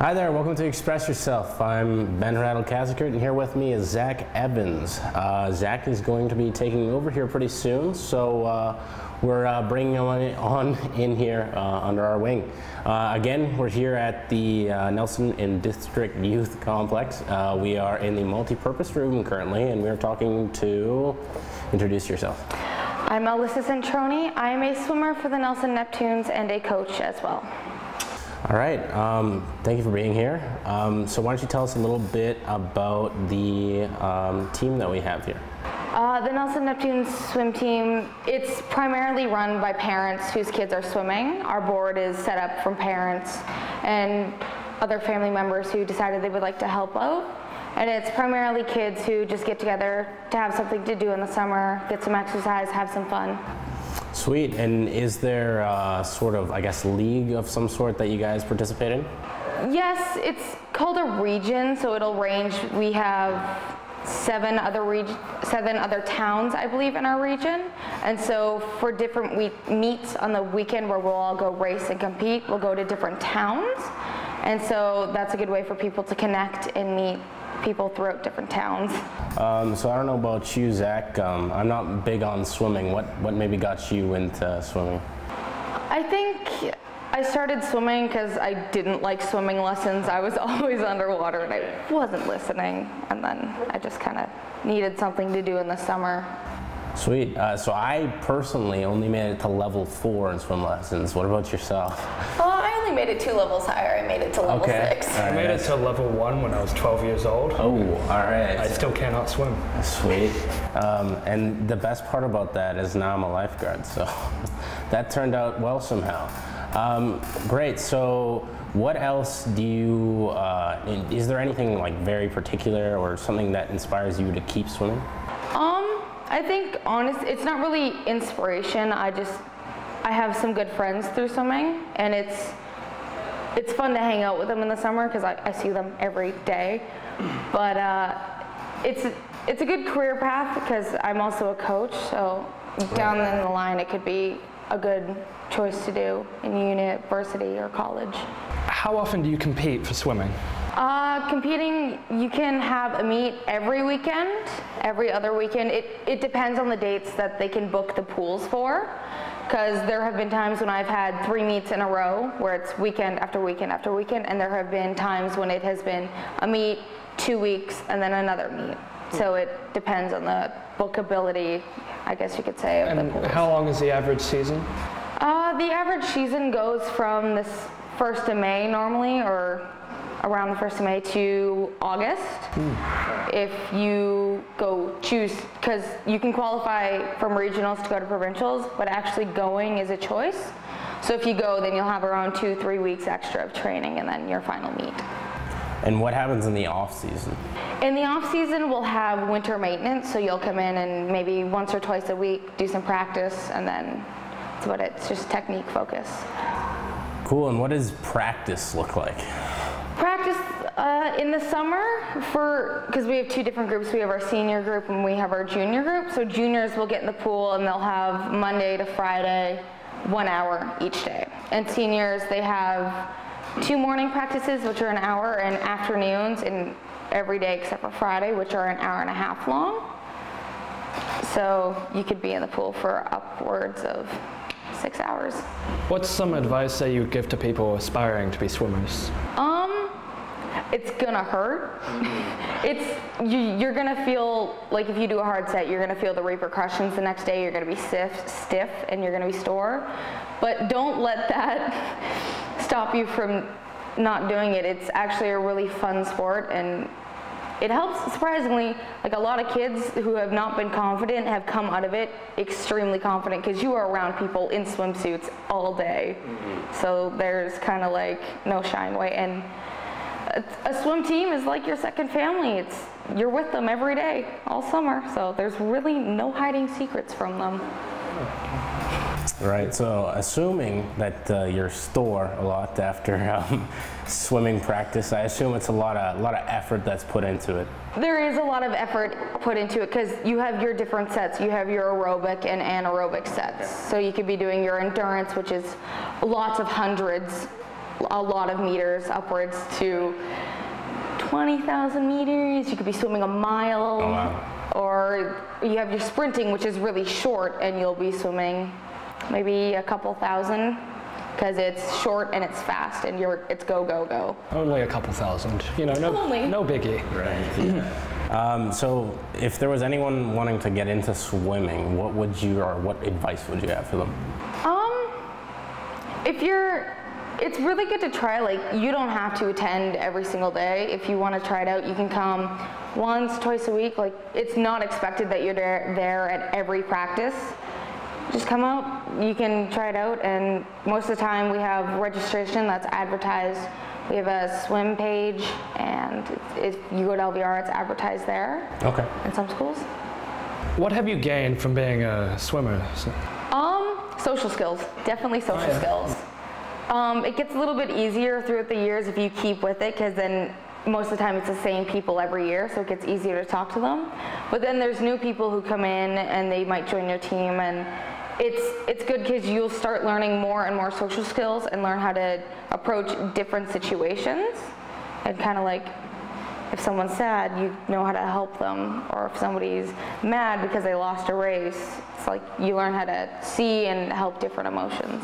Hi there, welcome to Express Yourself. I'm Ben Rattle-Kazakert, and here with me is Zach Evans. Zach is going to be taking over here pretty soon, so we're bringing him on in here under our wing. Again, we're here at the Nelson and District Youth Complex. We are in the multi-purpose room currently, and we're talking to... Introduce yourself. I'm Alyssa Centroni. I am a swimmer for the Nelson Neptunes and a coach as well. All right, thank you for being here. So why don't you tell us a little bit about the team that we have here? The Nelson Neptunes swim team, it's primarily run by parents whose kids are swimming. Our board is set up from parents and other family members who decided they would like to help out. And it's primarily kids who just get together to have something to do in the summer, get some exercise, have some fun. Sweet. And is there sort of, I guess, league of some sort that you guys participate in? Yes, it's called a region, so it'll range. We have seven other towns, I believe, in our region. And so for different meets on the weekend where we'll all go race and compete, we'll go to different towns. And so that's a good way for people to connect and meet people throughout different towns. So I don't know about you, Zach. I'm not big on swimming. What maybe got you into swimming? I think I started swimming because I didn't like swimming lessons. I was always underwater and I wasn't listening. And then I just kind of needed something to do in the summer. Sweet. So I personally only made it to level 4 in swim lessons. What about yourself? I only made it 2 levels higher. I made it to level 6. I made it to level 1 when I was 12 years old. Oh, all right. I still cannot swim. Sweet. And the best part about that is now I'm a lifeguard, so that turned out well somehow. Great. So what else do you, is there anything like very particular or something that inspires you to keep swimming? I think it's not really inspiration. I have some good friends through swimming, and it's fun to hang out with them in the summer because I see them every day. But it's a good career path because I'm also a coach, so down the line it could be a good choice to do in university or college. How often do you compete for swimming? Competing, you can have a meet every weekend, every other weekend. It depends on the dates that they can book the pools for, because there have been times when I've had 3 meets in a row where it's weekend after weekend after weekend, and there have been times when it has been a meet, 2 weeks, and then another meet. So it depends on the bookability, I guess you could say, of the pools. How long is the average season? The average season goes from this 1st of May normally, or around the 1st of May to August. If you choose, because you can qualify from regionals to go to provincials, but actually going is a choice. So if you go, then you'll have around 2-3 weeks extra of training and then your final meet. And what happens in the off season? In the off season, we'll have winter maintenance, so you'll come in and maybe once or twice a week do some practice, and then that's about it. It's just technique focus. Cool. And what does practice look like? Practice in the summer, because we have 2 different groups. We have our senior group and we have our junior group. So juniors will get in the pool and they'll have Monday to Friday, 1 hour each day. And seniors, they have 2 morning practices, which are an hour, and afternoons and every day except for Friday, which are an hour and a half long. So you could be in the pool for upwards of 6 hours. What's some advice that you give to people aspiring to be swimmers? It's gonna hurt. You're gonna feel like if you do a hard set, you're gonna feel the repercussions the next day. You're gonna be stiff and you're gonna be sore. But don't let that stop you from not doing it. It's actually a really fun sport, and it helps, surprisingly. Like, a lot of kids who have not been confident have come out of it extremely confident, because you are around people in swimsuits all day. So there's kind of like no shying away. And a swim team is like your second family. You're with them every day, all summer. So there's really no hiding secrets from them. Right, so assuming that you store a lot after swimming practice, I assume it's a lot of effort that's put into it. There is a lot of effort put into it because you have your different sets. You have your aerobic and anaerobic sets. So you could be doing your endurance, which is lots of hundreds a lot of meters, upwards to 20,000 meters. You could be swimming a mile. Oh, wow. Or you have your sprinting, which is really short, and you'll be swimming maybe a couple thousand, because it's short and it's fast, and it's go, go, go. Only a couple thousand, you know, no biggie. Right. Yeah. So if there was anyone wanting to get into swimming, what advice would you have for them? It's really good to try. Like, you don't have to attend every single day. If you want to try it out, you can come once, twice a week. Like, it's not expected that you're there at every practice. Just come out, you can try it out, and most of the time we have registration that's advertised. We have a swim page, and if you go to LVR, it's advertised there. Okay. In some schools. What have you gained from being a swimmer? Social skills, definitely social skills. It gets a little bit easier throughout the years if you keep with it, because then most of the time it's the same people every year, so it gets easier to talk to them. But then there's new people who come in and they might join your team, and it's good because you'll start learning more and more social skills and learn how to approach different situations. And kind of like, if someone's sad, you know how to help them. Or if somebody's mad because they lost a race, it's like you learn how to see and help different emotions.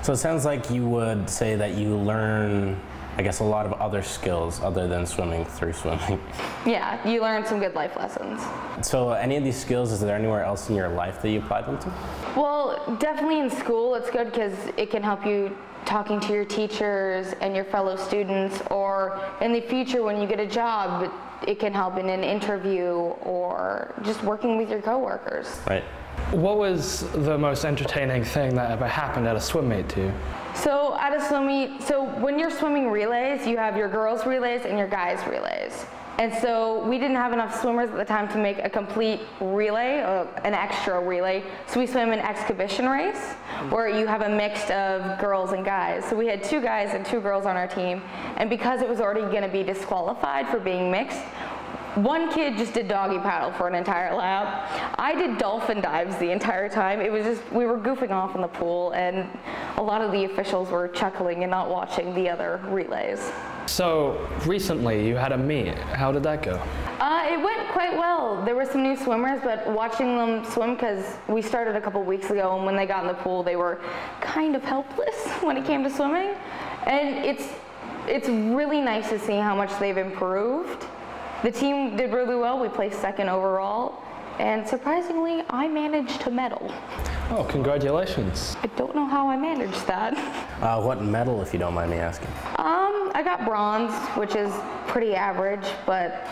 So it sounds like you would say that you learn, I guess, a lot of other skills other than swimming through swimming. Yeah, you learn some good life lessons. So any of these skills, is there anywhere else in your life that you applied them to? Well, definitely in school it's good because it can help you talking to your teachers and your fellow students, or in the future when you get a job, it can help in an interview or just working with your coworkers. Right. What was the most entertaining thing that ever happened at a swim meet to you? So at a swim meet, so when you're swimming relays, you have your girls relays and your guys relays. And so we didn't have enough swimmers at the time to make a complete relay, an extra relay. So we swam an exhibition race where you have a mix of girls and guys. So we had 2 guys and 2 girls on our team. And because it was already going to be disqualified for being mixed, one kid just did doggy paddle for an entire lap. I did dolphin dives the entire time. It was just, we were goofing off in the pool, and a lot of the officials were chuckling and not watching the other relays. So recently you had a meet. How did that go? It went quite well. There were some new swimmers, but watching them swim, because we started a couple weeks ago, and when they got in the pool, they were kind of helpless when it came to swimming. And it's really nice to see how much they've improved. The team did really well. We placed 2nd overall, and surprisingly, I managed to medal. Oh, congratulations. I don't know how I managed that. What medal, if you don't mind me asking? I got bronze, which is pretty average, but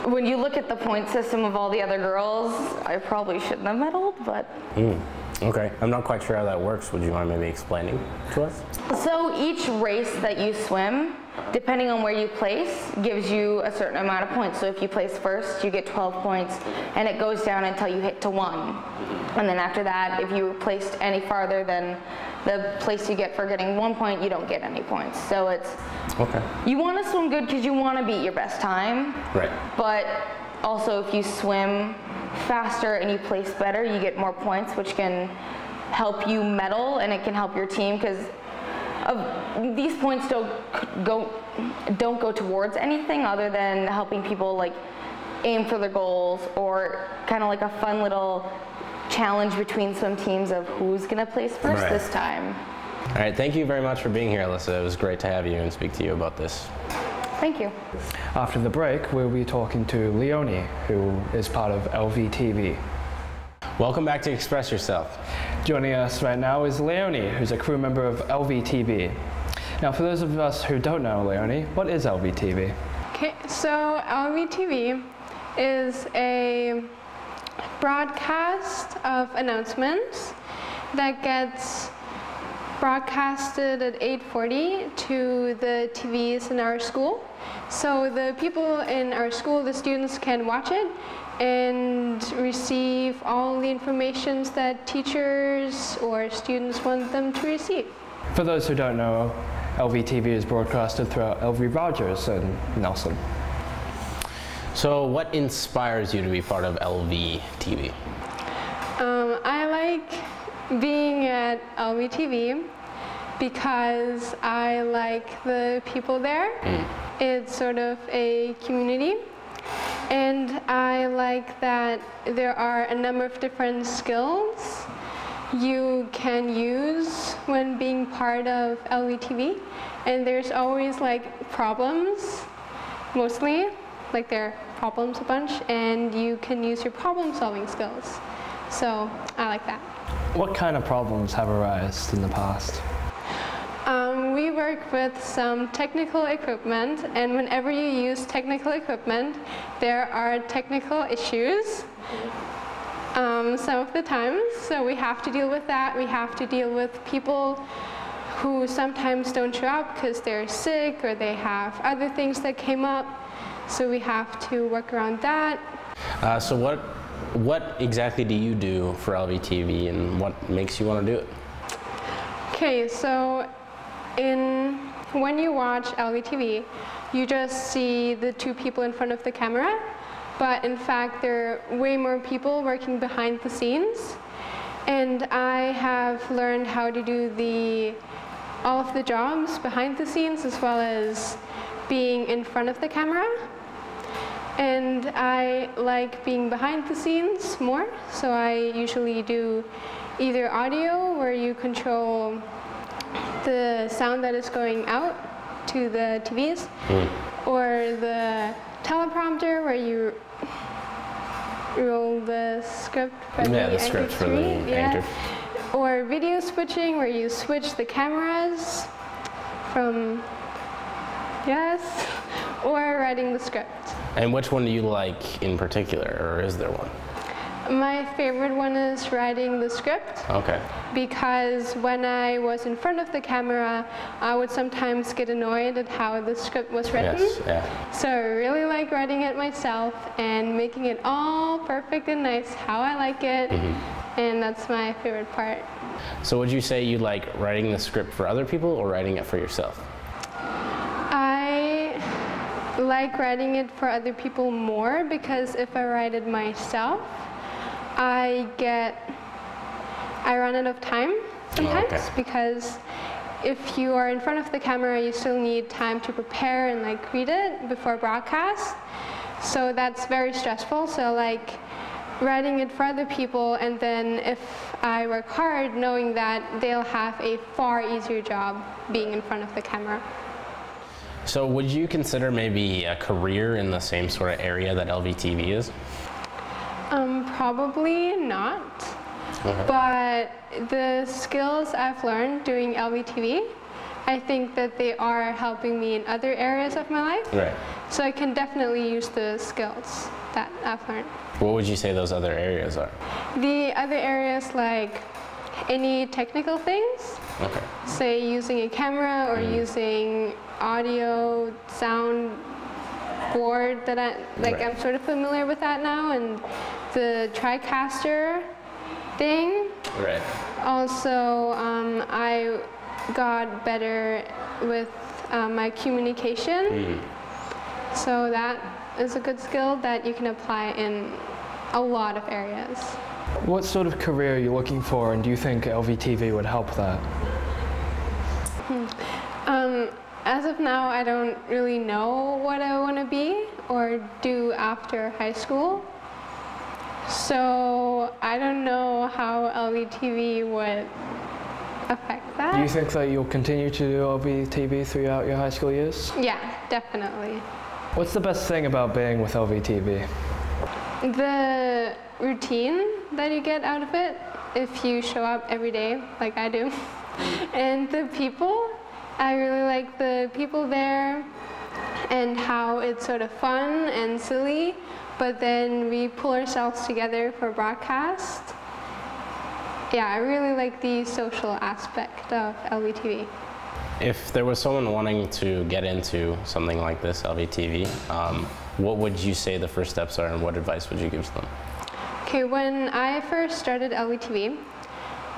when you look at the point system of all the other girls, I probably shouldn't have medaled, but... Okay, I'm not quite sure how that works. Would you mind maybe explaining to us? So each race that you swim, depending on where you place, gives you a certain amount of points. So if you place first, you get 12 points, and it goes down until you hit to 1. And then after that, if you were placed any farther than the place you get for getting 1 point, you don't get any points. So it's, okay. You want to swim good because you want to beat your best time. Right. But also if you swim faster and you place better, you get more points, which can help you medal, and it can help your team, because these points don't go towards anything other than helping people like aim for their goals, or kind of like a fun little challenge between swim teams of who's going to place first this time. All right, thank you very much for being here, Alyssa. It was great to have you and speak to you about this. Thank you. After the break, we'll be talking to Leonie, who is part of LVTV. Welcome back to Express Yourself. Joining us right now is Leonie, who's a crew member of LVTV. Now, for those of us who don't know Leonie, what is LVTV? Okay, so LVTV is a broadcast of announcements that gets broadcasted at 8:40 to the TVs in our school. So the people in our school, the students, can watch it and receive all the information that teachers or students want them to receive. For those who don't know, LVTV is broadcasted throughout LV Rogers and Nelson. So what inspires you to be part of LVTV? I like being at LVTV because I like the people there. It's sort of a community. And I like that there are a number of different skills you can use when being part of LVTV. And there's always like problems, mostly, like there are problems a bunch, and you can use your problem-solving skills. So I like that. What kind of problems have arisen in the past? We work with some technical equipment, and whenever you use technical equipment, there are technical issues some of the times. So we have to deal with that. We have to deal with people who sometimes don't show up because they're sick or they have other things that came up. So we have to work around that. So what exactly do you do for LVTV, and what makes you want to do it? Okay, so when you watch LVTV, you just see the two people in front of the camera, but in fact there are way more people working behind the scenes. And I have learned how to do all of the jobs behind the scenes as well as being in front of the camera. And I like being behind the scenes more, so I usually do either audio, where you control the sound that is going out to the TVs, or the teleprompter, where you roll the script for the script for the anchor. Or video switching, where you switch the cameras from, or writing the script. And which one do you like in particular, or is there one? My favorite one is writing the script. Okay. Because when I was in front of the camera, I would sometimes get annoyed at how the script was written. Yes, yeah. So I really like writing it myself and making it all perfect and nice, how I like it. And that's my favorite part. So would you say you like writing the script for other people or writing it for yourself? I like writing it for other people more, because if I write it myself, I run out of time sometimes, because if you are in front of the camera, you still need time to prepare and like read it before broadcast. So that's very stressful. So like writing it for other people, and then if I work hard, knowing that they'll have a far easier job being in front of the camera. So would you consider maybe a career in the same sort of area that LVTV is? Probably not. But the skills I've learned doing LVTV, I think that they are helping me in other areas of my life. Right. So I can definitely use the skills that I've learned. What would you say those other areas are? The other areas, like any technical things, say using a camera or using audio, sound board that I'm sort of familiar with that now, and the TriCaster thing. Right. Also, I got better with my communication. So that is a good skill that you can apply in a lot of areas. What sort of career are you looking for, and do you think LVTV would help that? As of now, I don't really know what I want to be or do after high school. So I don't know how LVTV would affect that. Do you think that you'll continue to do LVTV throughout your high school years? Yeah, definitely. What's the best thing about being with LVTV? The routine that you get out of it, if you show up every day like I do. And the people, I really like the people there and how it's sort of fun and silly, but then we pull ourselves together for broadcast. Yeah, I really like the social aspect of LVTV. If there was someone wanting to get into something like this, LVTV, what would you say the first steps are, and what advice would you give to them? Okay, when I first started LVTV,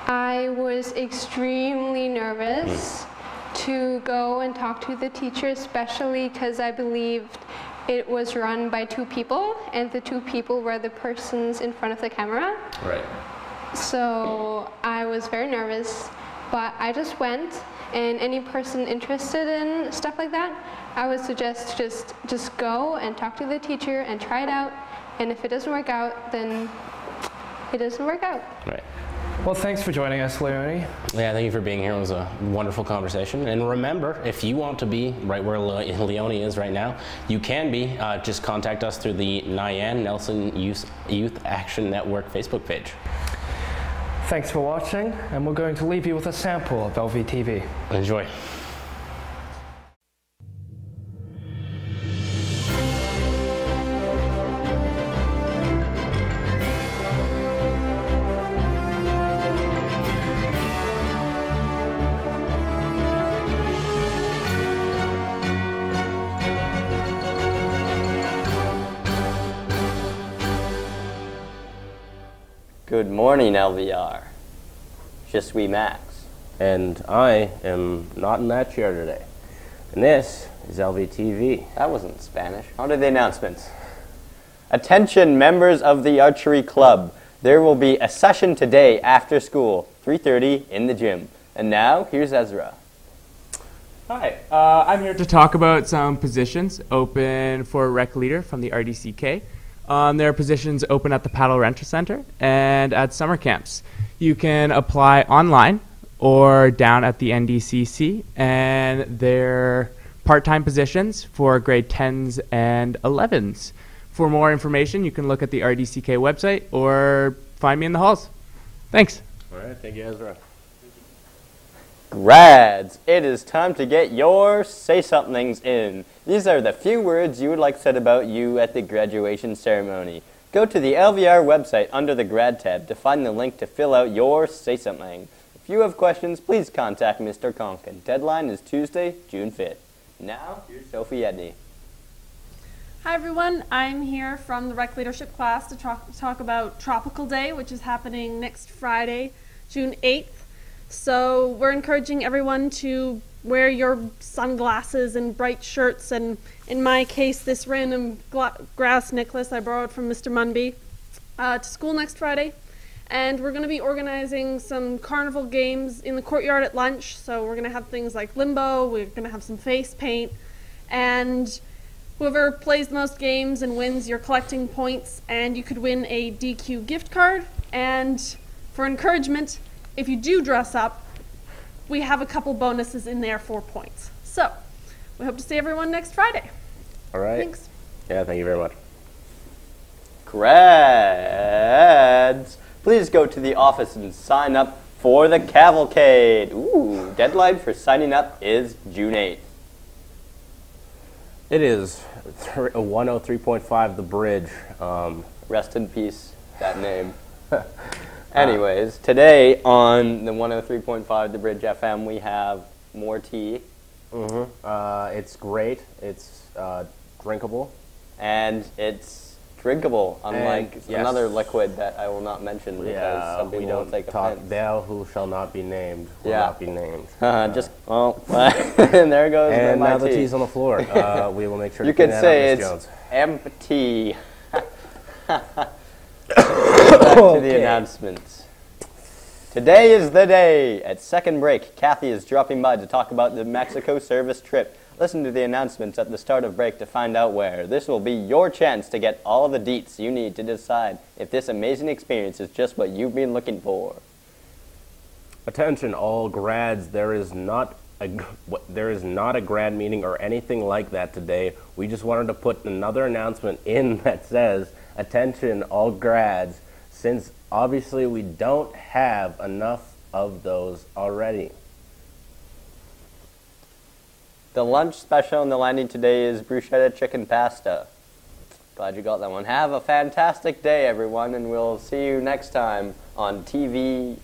I was extremely nervous to go and talk to the teacher, especially because I believed it was run by two people, and the two people were the persons in front of the camera. Right. So I was very nervous, but I just went, And any person interested in stuff like that, I would suggest just go and talk to the teacher and try it out. And if it doesn't work out, then it doesn't work out. Right. Well, thanks for joining us, Leonie. Yeah, thank you for being here. It was a wonderful conversation. And remember, if you want to be right where Leonie is right now, you can be. Just contact us through the Nyan Nelson Youth Action Network Facebook page. Thanks for watching, and we're going to leave you with a sample of LVTV. Enjoy. Good morning, LVR. Je suis Max. And I am not in that chair today. And this is LVTV. That wasn't Spanish. On to the announcements. Attention, members of the archery club. There will be a session today after school, 3:30 in the gym. And now, here's Ezra. Hi, I'm here to talk about some positions open for rec leader from the RDCK. There are positions open at the Paddle Rental Center and at summer camps. You can apply online or down at the NDCC, and they're part-time positions for grade 10s and 11s. For more information, you can look at the RDCK website or find me in the halls. Thanks. All right, thank you, Ezra. Grads, it is time to get your say-somethings in. These are the few words you would like said about you at the graduation ceremony. Go to the LVR website under the Grad tab to find the link to fill out your say-something. If you have questions, please contact Mr. Conkin. Deadline is Tuesday, June 5th. Now, here's Sophie Edney. Hi everyone, I'm here from the Rec Leadership class to talk about Tropical Day, which is happening next Friday, June 8th. So we're encouraging everyone to wear your sunglasses and bright shirts, and in my case, this random grass necklace I borrowed from Mr. Munby, to school next Friday. And we're going to be organizing some carnival games in the courtyard at lunch. So we're going to have things like limbo, we're going to have some face paint, and whoever plays the most games and wins, you're collecting points, and you could win a DQ gift card. And for encouragement, if you do dress up, we have a couple bonuses in there for points. So, we hope to see everyone next Friday. All right. Thanks. Yeah, thank you very much. Grads, please go to the office and sign up for the cavalcade. Ooh, deadline for signing up is June 8th. It is 103.5 The Bridge. Rest in peace, that name. Anyways, today on the 103.5 The Bridge FM, we have more tea. It's great. It's drinkable. And it's drinkable, unlike yes. another liquid that I will not mention because some people don't take offense. Thou who shall not be named will not be named. And there goes and my now the tea. tea's on the floor. We will make sure You to clean could that say up, Ms. it's Jones. empty. Back to the announcements. Today is the day. At second break, Kathy is dropping by to talk about the Mexico service trip. Listen to the announcements at the start of break to find out where. This will be your chance to get all the deets you need to decide if this amazing experience is just what you've been looking for. Attention, all grads. There is not a grad meeting or anything like that today. We just wanted to put another announcement in that says, attention, all grads, since obviously we don't have enough of those already. The lunch special on the landing today is bruschetta chicken pasta. Glad you got that one. Have a fantastic day, everyone, and we'll see you next time on TV.